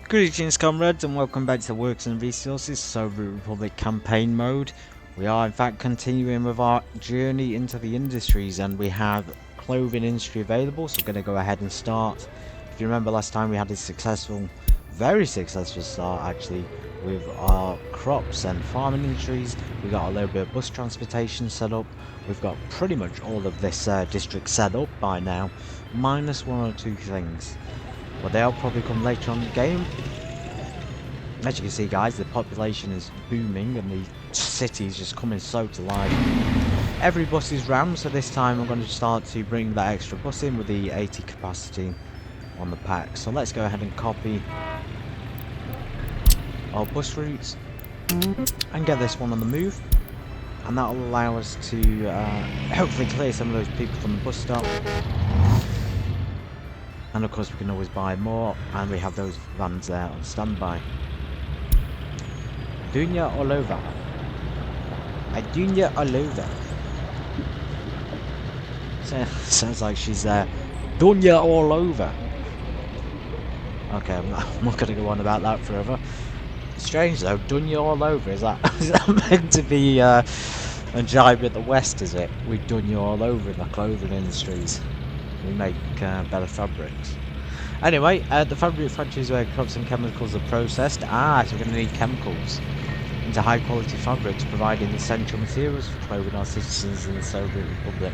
Greetings comrades and welcome back to Works and Resources Soviet Republic campaign mode. We are in fact continuing with our journey into the industries and we have clothing industry available, so we're going to go ahead and start. If you remember last time we had a very successful start actually with our crops and farming industries. We got a little bit of bus transportation set up. We've got pretty much all of this district set up by now, minus one or two things. But they'll probably come later on in the game. As you can see guys, the population is booming and the city is just coming so to life. Every bus is rammed, so this time I'm going to start to bring that extra bus in with the 80 capacity on the pack. So let's go ahead and copy our bus routes and get this one on the move. And that will allow us to hopefully clear some of those people from the bus stop. And of course we can always buy more, and we have those vans there on standby. Dunya all over. Dunya all over. Sounds like she's Dunya all over. Okay, I'm not going to go on about that forever. Strange though, Dunya all over, is that meant to be a jibe at the West, is it? We Dunya all over in the clothing industries. We make better fabrics. Anyway, the fabric factories where crops and chemicals are processed. So we're going to need chemicals into high quality fabrics, providing essential materials for clothing our citizens in the Soviet Republic.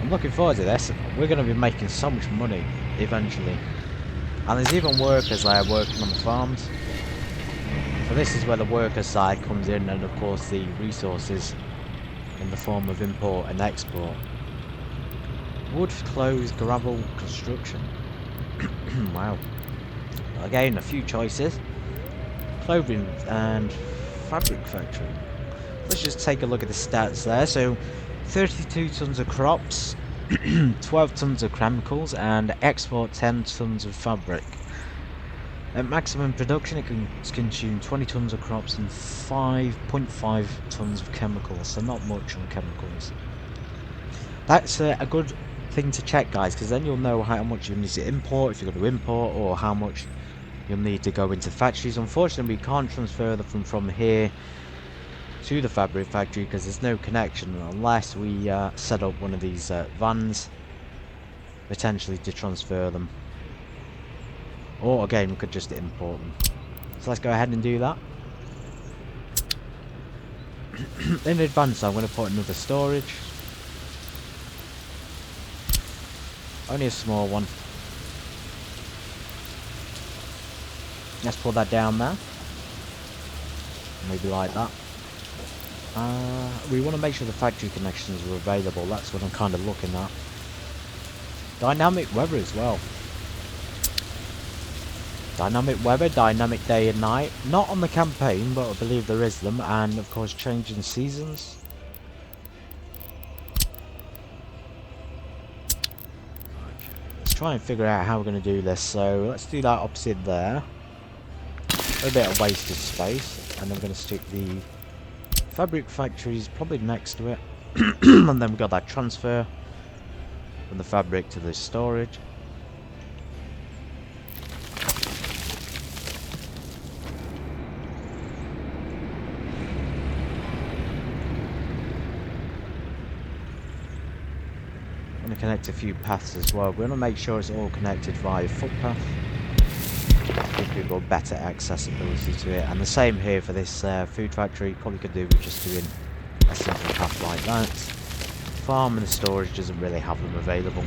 I'm looking forward to this. We're going to be making so much money eventually. And there's even workers there working on the farms. So this is where the worker side comes in, and of course the resources in the form of import and export. Wood, clothes, gravel, construction. Wow. Again, a few choices. Clothing and fabric factory. Let's just take a look at the stats there. So, 32 tons of crops, 12 tons of chemicals, and export 10 tons of fabric. At maximum production, it can consume 20 tons of crops and 5.5 tons of chemicals. So, not much on chemicals. That's a good thing to check guys, because then you'll know how much you need to import if you're going to import, or how much you'll need to go into factories. Unfortunately we can't transfer them from here to the fabric factory because there's no connection unless we set up one of these vans potentially to transfer them, or again we could just import them. So let's go ahead and do that. In advance I'm going to put another storage. Only a small one. Let's pull that down there. Maybe like that. We want to make sure the factory connections are available. That's what I'm kind of looking at. Dynamic weather as well. Dynamic weather, dynamic day and night. Not on the campaign, but I believe there is them. And of course changing seasons. Try and figure out how we're going to do this. So let's do that opposite there. A bit of wasted space, and then we're going to stick the fabric factories probably next to it. And then we've got that transfer from the fabric to the storage. Connect a few paths as well. We're going to make sure it's all connected via footpath to give people better accessibility to it. And the same here for this food factory. Probably could do with just doing a simple path like that. Farm and storage doesn't really have them available.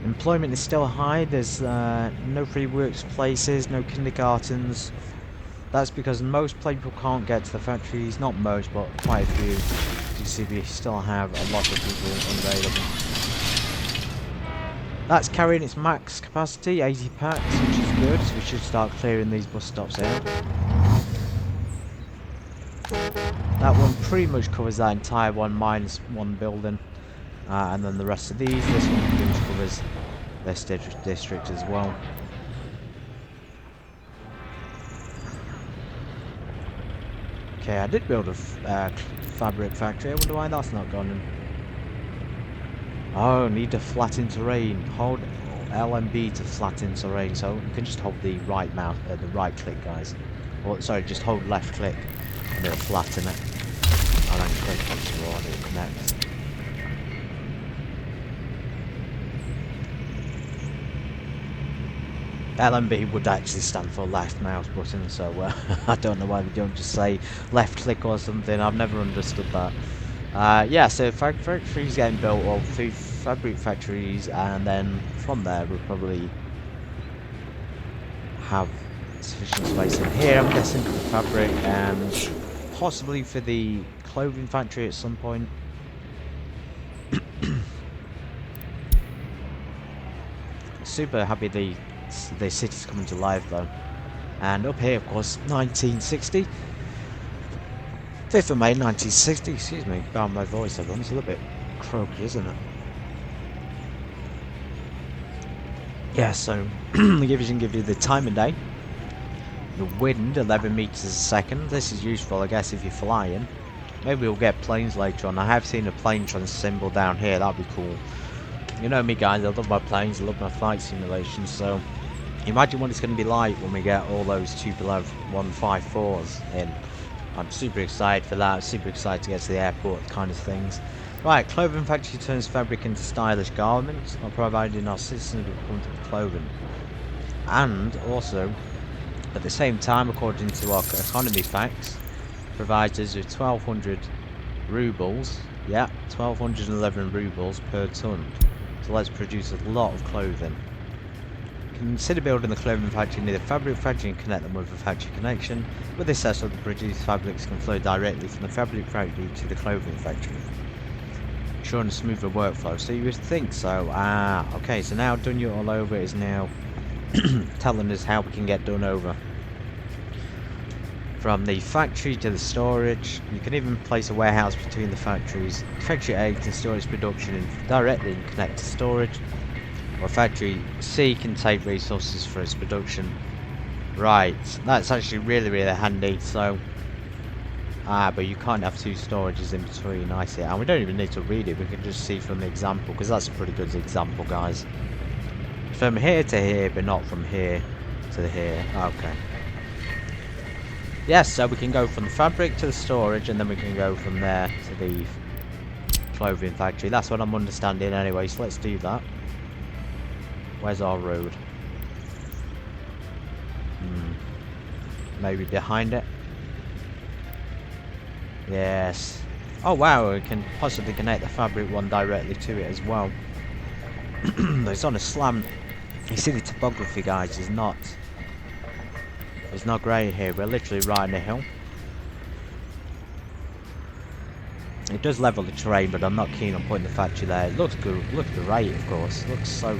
Employment is still high. There's no free workplaces, no kindergartens. That's because most people can't get to the factories. Not most, but quite a few. You see, we still have a lot of people unavailable. That's carrying its max capacity, 80 packs, which is good. So we should start clearing these bus stops out. That one pretty much covers that entire one minus one building, and then the rest of these. This one pretty much covers this district as well. Okay, I did build a fabric factory. I wonder why that's not gone in. Oh, need to flatten terrain. Hold LMB to flatten terrain. So you can just hold the right mouse, the right click, guys. Or sorry, just hold left click and it'll flatten it. And then click once you're on it connects. LMB would actually stand for left mouse button, so I don't know why they don't just say left click or something. I've never understood that. Yeah, so factories getting built, or through fabric factories, and then from there we'll probably have sufficient space in here, I'm guessing, for the fabric, and possibly for the clothing factory at some point. Super happy the city's coming to life though. And up here, of course, 1960. 5th of May 1960, excuse me, found my voice everyone, it's a little bit croaky, isn't it? Yeah, so the vision gives you the time of day, the wind 11 meters a second. This is useful, I guess, if you're flying. Maybe we'll get planes later on. I have seen a plane symbol down here, that'd be cool. You know me, guys, I love my planes, I love my flight simulations, so imagine what it's going to be like when we get all those Tupolev 154s in. I'm super excited for that, super excited to get to the airport, kind of things. Right, clothing factory turns fabric into stylish garments, or providing our citizens with comfortable clothing. And also, at the same time, according to our economy facts, provides us with 1,200 rubles, yeah, 1,211 rubles per ton. So let's produce a lot of clothing. Consider building the clothing factory near the fabric factory and connect them with a factory connection. With this setup, the produced fabrics can flow directly from the fabric factory to the clothing factory, ensuring a smoother workflow. So you would think so. Okay, so now Done You All Over is now telling us how we can get done over. From the factory to the storage, you can even place a warehouse between the factories. Factory A can store its production directly and connect to storage, or factory C can take resources for its production. Right, that's actually really handy. So, but you can't have two storages in between, I see. And we don't even need to read it, we can just see from the example, because that's a pretty good example, guys. From here to here, but not from here to here. Okay. Yes, so we can go from the fabric to the storage, and then we can go from there to the clothing factory. That's what I'm understanding anyway, so let's do that. Where's our road? Maybe behind it? Yes. Oh wow, we can possibly connect the fabric one directly to it as well. It's on a slant. You see the topography, guys, is not... It's not great here. We're literally riding a hill. It does level the terrain, but I'm not keen on putting the factory there. It looks good. Look at the rate, of course. It looks so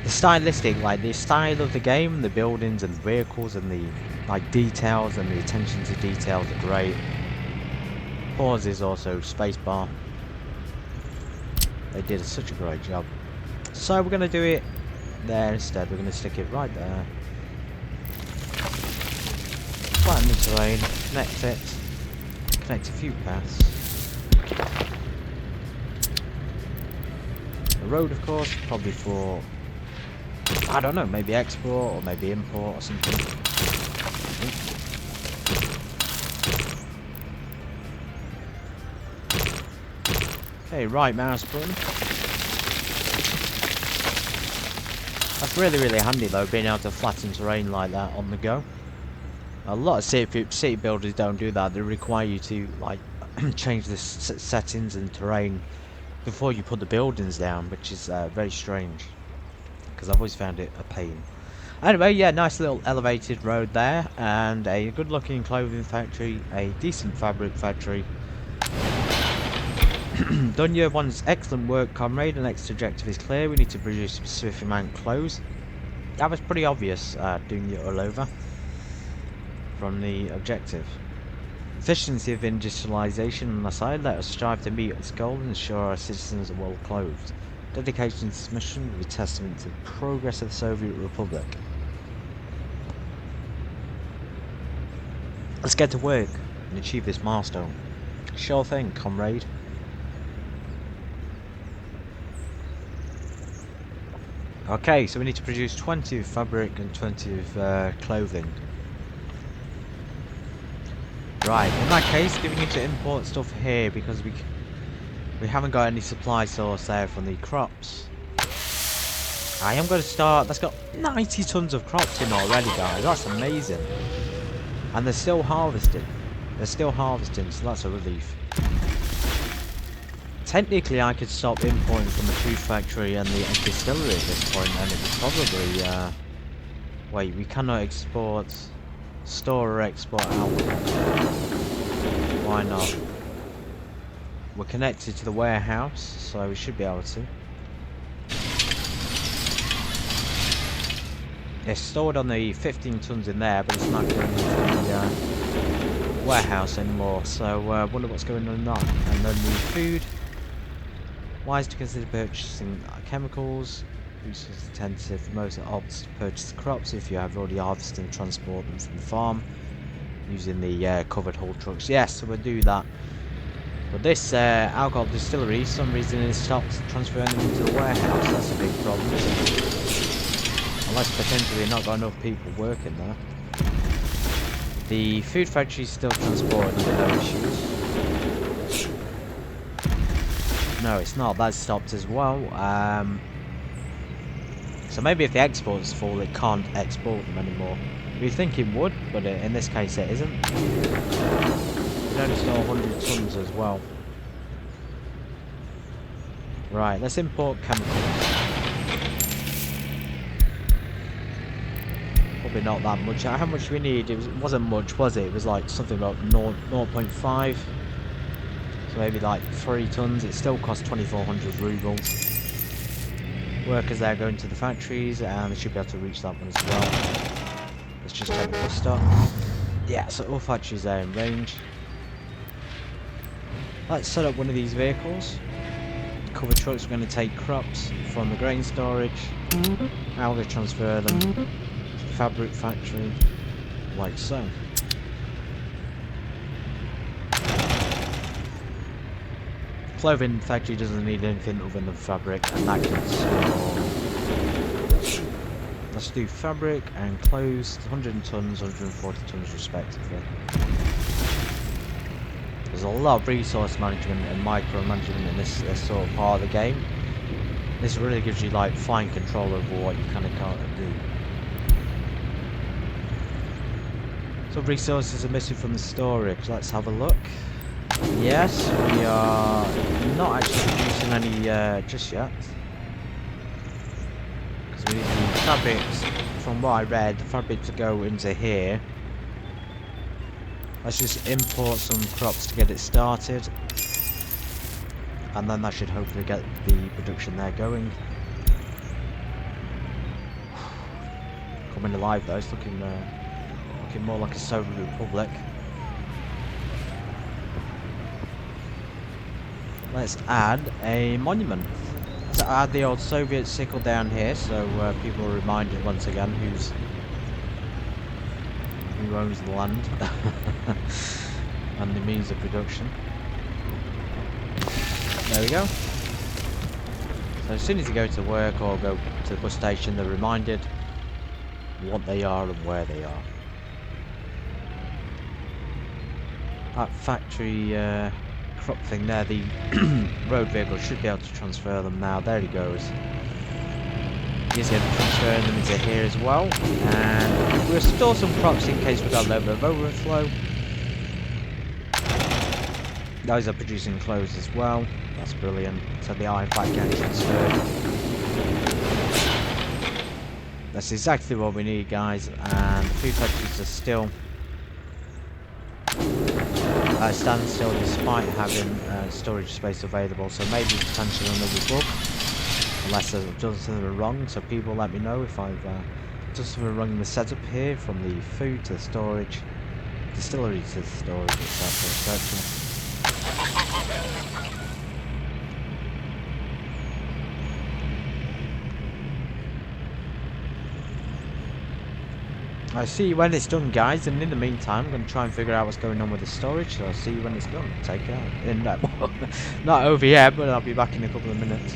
the stylistic, like the style of the game, the buildings and the vehicles and the like details and the attention to details are great. Pause is also spacebar. They did such a great job. So we're gonna do it there instead. We're gonna stick it right there. Flatten the terrain, connect it, connect a few paths. The road, of course, probably for, I don't know, maybe export or maybe import or something. Okay, right mouse button. That's really handy though, being able to flatten terrain like that on the go. A lot of city builders don't do that. They require you to like change the settings and terrain before you put the buildings down, which is very strange, because I've always found it a pain. Anyway, yeah, nice little elevated road there, and a good looking clothing factory, a decent fabric factory. Dunya wants excellent work, comrade. The next objective is clear. We need to produce a specific amount of clothes. That was pretty obvious, Dunya all over from the objective. Efficiency of industrialization on the side. Let us strive to meet its goal and ensure our citizens are well clothed. Dedication to this mission will be testament to the progress of the Soviet Republic. Let's get to work and achieve this milestone. Sure thing, comrade. Okay, so we need to produce 20 of fabric and 20 of clothing. Right, in that case, do we need to import stuff here because we haven't got any supply source there from the crops. I am going to start. That's got 90 tons of crops in already, guys. That's amazing. And they're still harvesting. They're still harvesting, so that's a relief. Technically, I could stop importing from the food factory and the distillery at this point, and it would probably. Wait, we cannot export, store or export alcohol. Why not? We're connected to the warehouse, so we should be able to. It's stored on the 15 tons in there, but it's not going into the warehouse anymore. So I wonder what's going on in that. And then the food. Wise to consider purchasing chemicals. Resource intensive. For most opts to purchase crops if you have already harvested and transport them from the farm using the covered haul trucks. Yes, so we'll do that. But this alcohol distillery, for some reason, it stopped transferring them into the warehouse. That's a big problem, isn't it? Unless potentially not got enough people working there. The food factory is still transporting with no issues. No, it's not. That's stopped as well. So maybe if the export's full, it can't export them anymore. We think it would, but in this case it isn't. We only store 100 tons as well. Right, let's import chemicals. Probably not that much. How much do we need? It wasn't much, was it? It was like something about 0.5. So maybe like 3 tons. It still costs 2,400 rubles. Workers there going to the factories, and they should be able to reach that one as well. Let's just take a bus stop. Yeah, so all factories there in range. Let's set up one of these vehicles. Cover trucks are going to take crops from the grain storage. Now we're going to transfer them to the fabric factory, like so. Clothing factory doesn't need anything other than fabric, and that can store. Let's do fabric and clothes, 100 tons, 140 tons respectively. There's a lot of resource management and micromanagement in this sort of part of the game. This really gives you like fine control over what you can and can't do. So resources are missing from the storage. Let's have a look. Yes, we are not actually producing any just yet. Because we need the fabrics, from what I read, the fabric to go into here. Let's just import some crops to get it started. And then that should hopefully get the production there going. Coming alive though, it's looking more like a Soviet Republic. Let's add a monument. Let's add the old Soviet sickle down here, so people are reminded once again who owns the land and the means of production. There we go. So as soon as you go to work or go to the bus station, they're reminded what they are and where they are. That factory crop thing there, the road vehicle should be able to transfer them now. There he goes. He's going to transfer them into here as well. And we'll store some crops in case we've got a little bit of overflow. Those are producing clothes as well. That's brilliant. So the iron fat can transfer. That's exactly what we need, guys. And the food factories are still stand still despite having storage space available, so maybe potentially another bug, unless I've done something wrong. So people let me know if I've done something wrong in the setup here, from the food to the storage, distillery to the storage, etc, etc. I'll see you when it's done, guys, and in the meantime I'm going to try and figure out what's going on with the storage, so I'll see you when it's done. Take care. Not over yet, but I'll be back in a couple of minutes.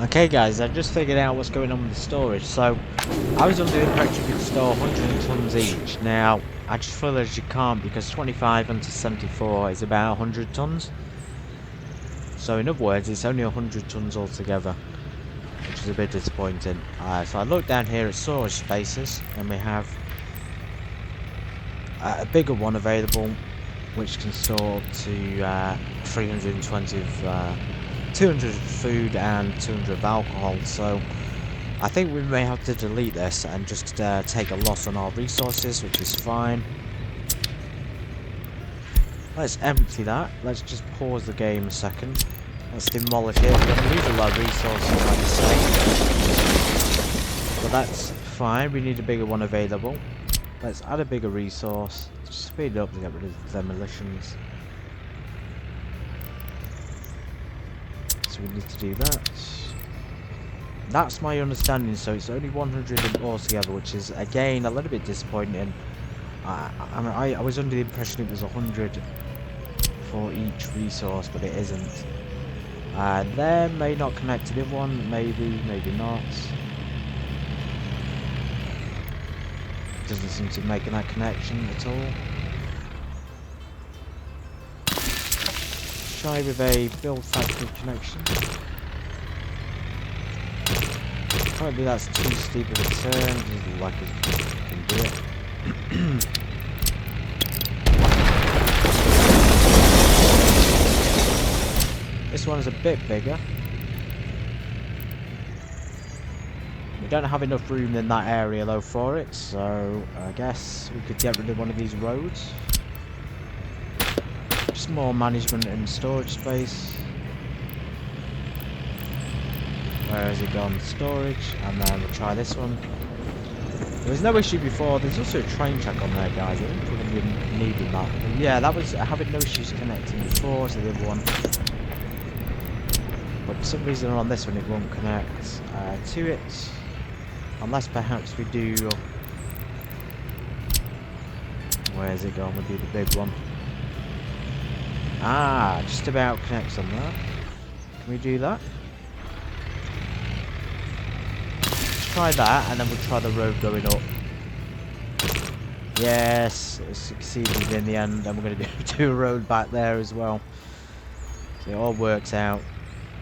Okay guys, I just figured out what's going on with the storage. So, I was under the impression you could store 100 tons each. Now, I just realised you can't because 25 into 74 is about 100 tons. So in other words, it's only 100 tons altogether, which is a bit disappointing. So I looked down here at storage spaces, and we have a bigger one available, which can store up to 320 of 200 of food and 200 of alcohol. So I think we may have to delete this and just take a loss on our resources, which is fine. Let's empty that. Let's just pause the game a second. Let's demolish it. We're going to lose a lot of resources, like I say. But that's fine. We need a bigger one available. Let's add a bigger resource. Just speed it up to get rid of the demolitions. So we need to do that. That's my understanding. So it's only 100 altogether, which is again a little bit disappointing. I was under the impression it was 100 for each resource, but it isn't. There may not connect to the other one, maybe not. Doesn't seem to be making that connection at all. Try with a build factory connection. Probably that's too steep of a turn. Doesn't look like it can do it. This one is a bit bigger. We don't have enough room in that area though for it, so I guess we could get rid of one of these roads. Just more management and storage space. Where has it gone? Storage, and then we'll try this one. There was no issue before. There's also a train track on there, guys. I think we're going to be needing that. But yeah, that was having no issues connecting before to the other one. But for some reason on this one it won't connect to it. Unless perhaps we do... Where's it gone? We'll do the big one. Ah, just about connects on there. Can we do that? Try that, and then we'll try the road going up. Yes, it succeeded in the end, and we're going to do a road back there as well. So it all works out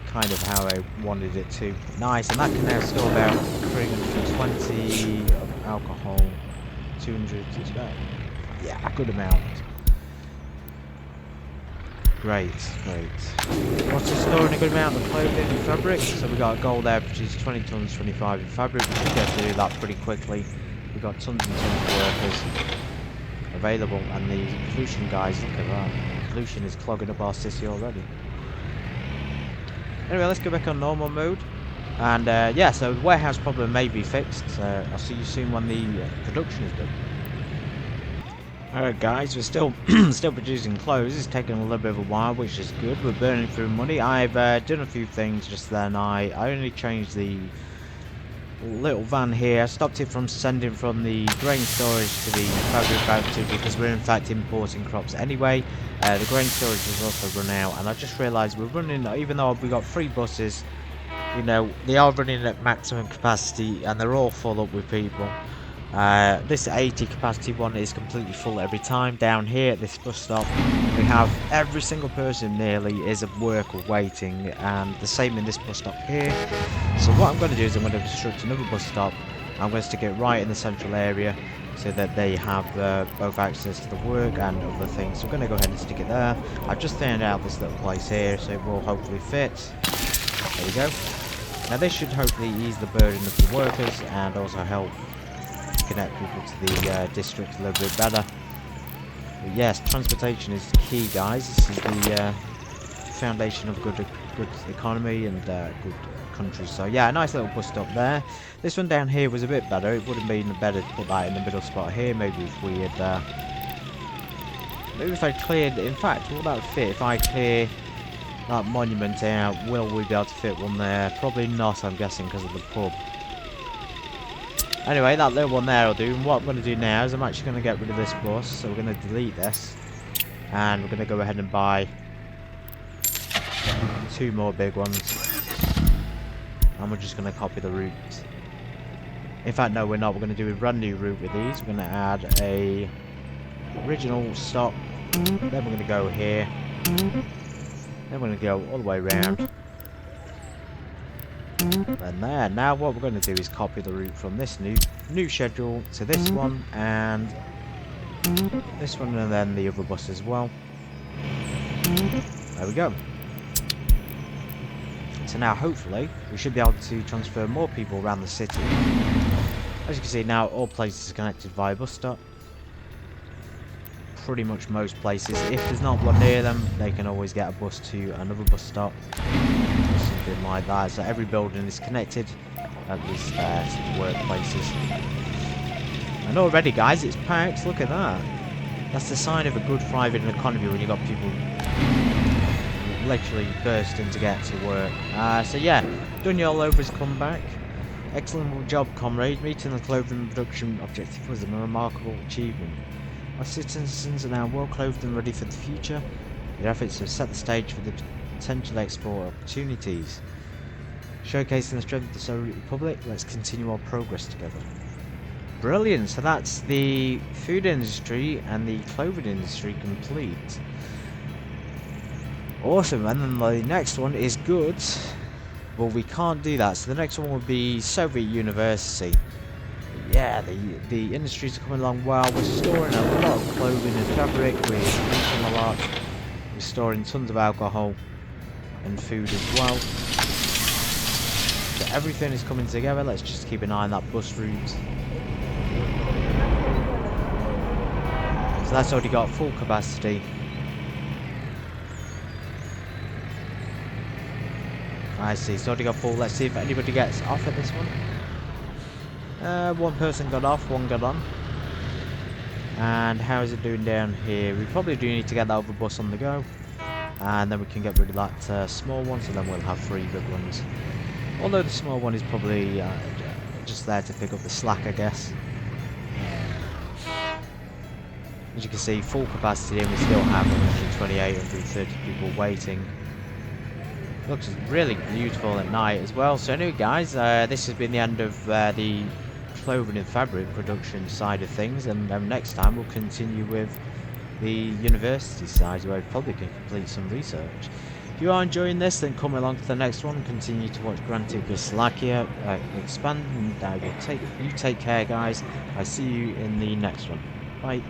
kind of how I wanted it to. Nice, and that can now store about 320 of alcohol, 200, it's about, yeah, a good amount. Great, great. Also storing a good amount of clothing and fabric. So we got a goal there, which is 20 tons, 25 in fabric. We should be able to do that pretty quickly. We've got tons and tons of workers available, and the pollution guys, look at that. Pollution is clogging up our city already. Anyway, let's go back on normal mode. And yeah, so the warehouse problem may be fixed. I'll see you soon when the production is done. Alright guys, we're still producing clothes. It's taking a little bit of a while, which is good. We're burning through money. I've done a few things just then. I only changed the little van here. I stopped it from sending from the grain storage to the fabric factory because we're in fact importing crops anyway. The grain storage has also run out, and I just realised we're running, even though we've got 3 buses, you know, they are running at maximum capacity and they're all full up with people. This 80 capacity one is completely full every time. Down here at this bus stop we have every single person nearly is at work or waiting, and the same in this bus stop here. So what I'm going to do is I'm going to construct another bus stop. I'm going to stick it right in the central area so that they have both access to the work and other things. So I'm going to go ahead and stick it there. I've just found out this little place here, so it will hopefully fit. There we go. Now this should hopefully ease the burden of the workers and also help connect people to the district a little bit better. But yes, transportation is key, guys. This is the foundation of good economy and good country. So yeah, a nice little bus stop there. This one down here was a bit better. It would have been better to put that in the middle spot here. Maybe if we had maybe if I cleared, in fact, will that fit if I clear that monument out? Will we be able to fit one there? Probably not, I'm guessing, because of the pub. Anyway, that little one there will do. And what I'm going to do now is I'm actually going to get rid of this bus. So we're going to delete this. And we're going to go ahead and buy 2 more big ones. and we're just going to copy the route. In fact, no, we're not. We're going to do a brand new route with these. We're going to add a original stop. Then we're going to go here. Then we're going to go all the way around. And there. Now what we're going to do is copy the route from this new schedule to this one, and this one, and then the other bus as well. There we go. So now hopefully we should be able to transfer more people around the city. As you can see now, all places are connected via bus stop. Pretty much most places. If there's not one near them, they can always get a bus to another bus stop. Something like that. So every building is connected, at least there, to the workplaces. And already, guys, it's packed. Look at that. That's the sign of a good thriving economy when you've got people literally bursting to get to work. So yeah, Dunyol has come back. Excellent job, comrade. Meeting the clothing production objective was a remarkable achievement. Our citizens are now well clothed and ready for the future. Your efforts have set the stage for the potential export opportunities. Showcasing the strength of the Soviet Republic, let's continue our progress together. Brilliant, so that's the food industry and the clothing industry complete. Awesome, and then the next one is goods. Well, we can't do that, so the next one will be Soviet University. Yeah, the industries are coming along well. We're storing a lot of clothing and fabric, we're eating a lot, we're storing tons of alcohol and food as well. So everything is coming together. Let's just keep an eye on that bus route. So that's already got full capacity. I see, it's already got full. Let's see if anybody gets off at this one. One person got off, one got on. And how is it doing down here? We probably do need to get that other bus on the go. And then we can get rid of that small one, so then we'll have 3 big ones. Although the small one is probably just there to pick up the slack, I guess. As you can see, full capacity, and we still have 128, 130 people waiting. Looks really beautiful at night as well. So anyway, guys, this has been the end of the clothing and fabric production side of things, and next time we'll continue with the university side, where we probably can complete some research. If you are enjoying this, then come along to the next one and continue to watch Grantugoslakia expand. And you take care, guys. I see you in the next one. Bye.